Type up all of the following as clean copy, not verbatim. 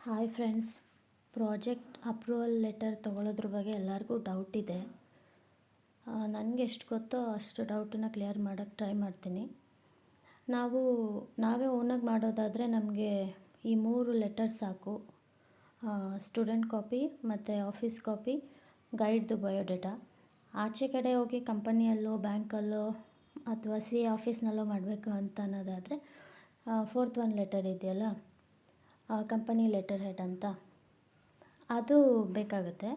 Hi friends, project approval letter ತೊಗೊಳೋದ್ರ ಬಗ್ಗೆ ಎಲ್ಲರಿಗೂ ಡೌಟ್ ಇದೆ. ನನಗೆ ಎಷ್ಟು ಗೊತ್ತೋ ಅಷ್ಟು ಡೌಟನ್ನು ಕ್ಲಿಯರ್ ಮಾಡೋಕ್ಕೆ ಟ್ರೈ ಮಾಡ್ತೀನಿ. ನಾವೇ ಓನಾಗಿ ಮಾಡೋದಾದರೆ ನಮಗೆ ಈ 3 ಲೆಟರ್ ಸಾಕು. ಸ್ಟೂಡೆಂಟ್ ಕಾಪಿ ಮತ್ತು ಆಫೀಸ್ ಕಾಪಿ, ಗೈಡ್ದು ಬಯೋಡೇಟಾ. ಆಚೆ ಕಡೆ ಹೋಗಿ ಕಂಪನಿಯಲ್ಲೋ ಬ್ಯಾಂಕಲ್ಲೋ ಅಥವಾ ಸಿ ಆಫೀಸ್ನಲ್ಲೋ ಮಾಡಬೇಕು ಅಂತ ಅನ್ನೋದಾದರೆ 4th one ಲೆಟರ್ ಇದೆಯಲ್ಲ, ಕಂಪನಿ ಲೆಟರ್ ಹೆಡ್ ಅಂತ, ಅದು ಬೇಕಾಗುತ್ತೆ.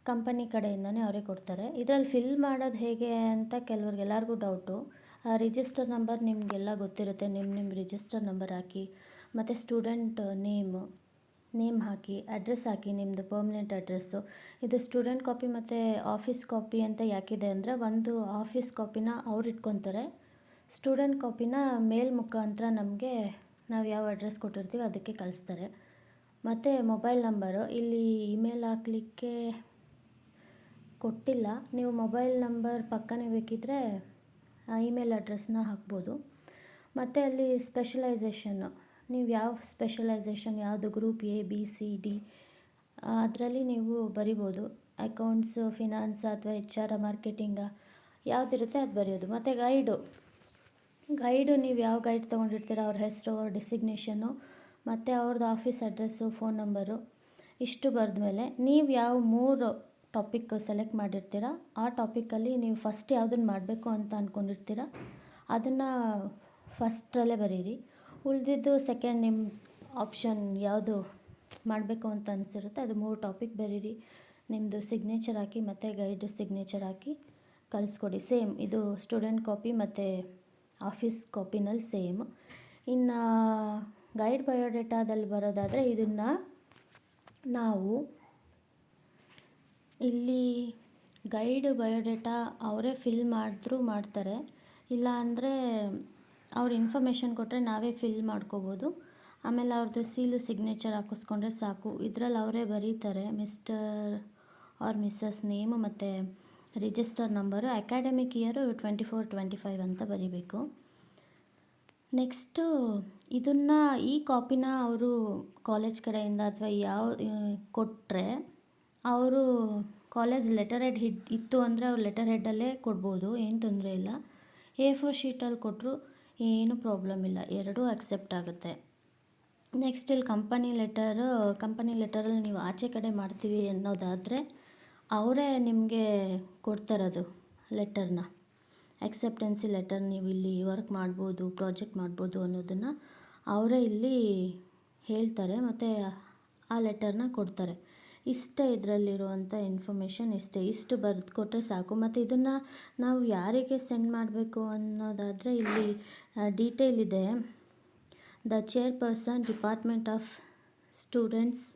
ಕಂಪನಿ ಕಡೆಯಿಂದನೇ ಅವರೇ ಕೊಡ್ತಾರೆ. ಇದರಲ್ಲಿ ಫಿಲ್ ಮಾಡೋದು ಹೇಗೆ ಅಂತ ಎಲ್ಲರಿಗೂ ಡೌಟು. ರಿಜಿಸ್ಟರ್ ನಂಬರ್ ನಿಮಗೆಲ್ಲ ಗೊತ್ತಿರುತ್ತೆ. ನಿಮ್ಮ ರಿಜಿಸ್ಟರ್ ನಂಬರ್ ಹಾಕಿ, ಮತ್ತು ಸ್ಟೂಡೆಂಟ್ ನೇಮ್ ಹಾಕಿ, ಅಡ್ರೆಸ್ ಹಾಕಿ, ನಿಮ್ಮದು ಪರ್ಮನೆಂಟ್ ಅಡ್ರೆಸ್ಸು. ಇದು ಸ್ಟೂಡೆಂಟ್ ಕಾಪಿ ಮತ್ತು ಆಫೀಸ್ ಕಾಪಿ ಅಂತ ಯಾಕಿದೆ ಅಂದರೆ, ಒಂದು ಆಫೀಸ್ ಕಾಪಿನ ಅವ್ರು ಇಟ್ಕೊತಾರೆ, ಸ್ಟೂಡೆಂಟ್ ಕಾಪಿನ ಮೇಲ್ ಮುಖಾಂತರ ನಮಗೆ ನಾವು ಯಾವ ಅಡ್ರೆಸ್ ಕೊಟ್ಟಿರ್ತೀವಿ ಅದಕ್ಕೆ ಕಳಿಸ್ತಾರೆ. ಮತ್ತು ಮೊಬೈಲ್ ನಂಬರು ಇಲ್ಲಿ ಇಮೇಲ್ ಹಾಕಲಿಕ್ಕೆ ಕೊಟ್ಟಿಲ್ಲ. ನೀವು ಮೊಬೈಲ್ ನಂಬರ್ ಪಕ್ಕನೇ ಬೇಕಿದ್ದರೆ ಇಮೇಲ್ ಅಡ್ರೆಸ್ನ ಹಾಕ್ಬೋದು. ಮತ್ತು ಅಲ್ಲಿ ಸ್ಪೆಷಲೈಸೇಷನ್ನು, ನೀವು ಯಾವ ಸ್ಪೆಷಲೈಸೇಷನ್ ಯಾವುದು, group A B C D ಅದರಲ್ಲಿ ನೀವು ಬರಿಬೋದು. ಅಕೌಂಟ್ಸು, ಫಿನಾನ್ಸ್ ಅಥವಾ HR, ಮಾರ್ಕೆಟಿಂಗ ಯಾವುದಿರುತ್ತೆ ಅದು ಬರೆಯೋದು. ಮತ್ತು ಗೈಡು ನೀವು ಯಾವ ಗೈಡ್ ತೊಗೊಂಡಿರ್ತೀರ ಅವ್ರ ಹೆಸರು, ಅವ್ರ ಡೆಸಿಗ್ನೇಷನ್ನು, ಮತ್ತು ಅವ್ರದ್ದು ಆಫೀಸ್ ಅಡ್ರೆಸ್ಸು, ಫೋನ್ ನಂಬರು ಇಷ್ಟು ಬರೆದ್ಮೇಲೆ ನೀವು ಯಾವ 3 ಟಾಪಿಕ್ ಸೆಲೆಕ್ಟ್ ಮಾಡಿರ್ತೀರ ಆ ಟಾಪಿಕಲ್ಲಿ ನೀವು ಫಸ್ಟ್ ಯಾವುದನ್ನು ಮಾಡಬೇಕು ಅಂತ ಅಂದ್ಕೊಂಡಿರ್ತೀರ ಅದನ್ನು ಫಸ್ಟ್ರಲ್ಲೇ ಬರೀರಿ. ಉಳಿದಿದ್ದು ಸೆಕೆಂಡ್ ನಿಮ್ಮ ಆಪ್ಷನ್ ಯಾವುದು ಮಾಡಬೇಕು ಅಂತ ಅನಿಸಿರುತ್ತೆ ಅದು 3 ಟಾಪಿಕ್ ಬರೀರಿ. ನಿಮ್ಮದು ಸಿಗ್ನೇಚರ್ ಹಾಕಿ ಮತ್ತು ಗೈಡ್ ಸಿಗ್ನೇಚರ್ ಹಾಕಿ ಕಳಿಸ್ಕೊಡಿ. ಸೇಮ್ ಇದು ಸ್ಟೂಡೆಂಟ್ ಕಾಪಿ ಮತ್ತು ಆಫೀಸ್ ಕಾಪಿನಲ್ಲಿ ಸೇಮ್. ಇನ್ನು ಗೈಡ್ ಬಯೋಡೇಟಾದಲ್ಲಿ ಬರೋದಾದರೆ ಇದನ್ನು ನಾವು ಇಲ್ಲಿ ಗೈಡ್ ಬಯೋಡೇಟಾ ಅವರೇ ಫಿಲ್ ಮಾಡ್ತಾರೆ. ಇಲ್ಲ ಅಂದರೆ ಅವ್ರು ಇನ್ಫಾರ್ಮೇಷನ್ ಕೊಟ್ಟರೆ ನಾವೇ ಫಿಲ್ ಮಾಡ್ಕೋಬೋದು. ಆಮೇಲೆ ಅವ್ರದ್ದು ಸೀಲು ಸಿಗ್ನೇಚರ್ ಹಾಕಿಸ್ಕೊಂಡ್ರೆ ಸಾಕು. ಇದರಲ್ಲಿ ಅವರೇ ಬರೀತಾರೆ ಮಿಸ್ಟರ್ ಆರ್ ಮಿಸ್ಸಸ್ ನೇಮು ಮತ್ತು ರಿಜಿಸ್ಟರ್ ನಂಬರು, ಅಕಾಡೆಮಿಕ್ ಇಯರು 24-25 ಅಂತ ಬರೀಬೇಕು. ನೆಕ್ಸ್ಟು ಈ ಕಾಪಿನ ಅವರು ಕಾಲೇಜ್ ಕಡೆಯಿಂದ ಅಥವಾ ಕೊಟ್ಟರೆ ಅವರು ಕಾಲೇಜ್ ಲೆಟರ್ ಹೆಡ್ ಇತ್ತು ಅಂದರೆ ಅವ್ರು ಲೆಟರ್ ಹೆಡ್ಡಲ್ಲೇ ಕೊಡ್ಬೋದು, ಏನು ತೊಂದರೆ ಇಲ್ಲ. A4 ಶೀಟಲ್ಲಿ ಕೊಟ್ಟರು ಏನೂ ಪ್ರಾಬ್ಲಮ್ ಇಲ್ಲ, ಎರಡೂ ಅಕ್ಸೆಪ್ಟ್ ಆಗುತ್ತೆ. ನೆಕ್ಸ್ಟ್ ಇಲ್ಲಿ ಕಂಪನಿ ಲೆಟರಲ್ಲಿ ನೀವು ಆಚೆ ಕಡೆ ಮಾಡ್ತೀವಿ ಅನ್ನೋದಾದರೆ ಅವರೇ ನಿಮಗೆ ಕೊಡ್ತಾರದು ಲೆಟರ್ನ, ಅಕ್ಸೆಪ್ಟೆನ್ಸಿ ಲೆಟರ್. ನೀವು ಇಲ್ಲಿ ವರ್ಕ್ ಮಾಡ್ಬೋದು, ಪ್ರಾಜೆಕ್ಟ್ ಮಾಡ್ಬೋದು ಅನ್ನೋದನ್ನು ಅವರೇ ಇಲ್ಲಿ ಹೇಳ್ತಾರೆ ಮತ್ತು ಆ ಲೆಟರ್ನ ಕೊಡ್ತಾರೆ. ಇಷ್ಟೇ ಇದರಲ್ಲಿರುವಂಥ ಇನ್ಫಾರ್ಮೇಷನ್, ಇಷ್ಟು ಬರೆದು ಕೊಟ್ಟರೆ ಸಾಕು. ಮತ್ತು ಇದನ್ನು ನಾವು ಯಾರಿಗೆ ಸೆಂಡ್ ಮಾಡಬೇಕು ಅನ್ನೋದಾದರೆ ಇಲ್ಲಿ ಡೀಟೇಲ್ ಇದೆ. The chairperson, department of students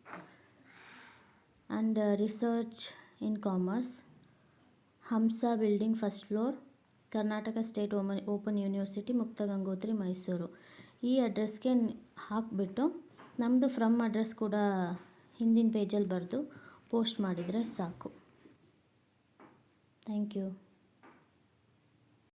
and research in commerce, Hamsa building, first floor, Karnataka state open university, Mukta Mysuru. ಈ ಅಡ್ರೆಸ್ಗೆ ಹಾಕಿಬಿಟ್ಟು ನಮ್ಮದು ಫ್ರಮ್ ಅಡ್ರೆಸ್ ಕೂಡ ಹಿಂದಿನ ಪೇಜಲ್ಲಿ ಬರೆದು ಪೋಸ್ಟ್ ಮಾಡಿದರೆ ಸಾಕು. Thank you.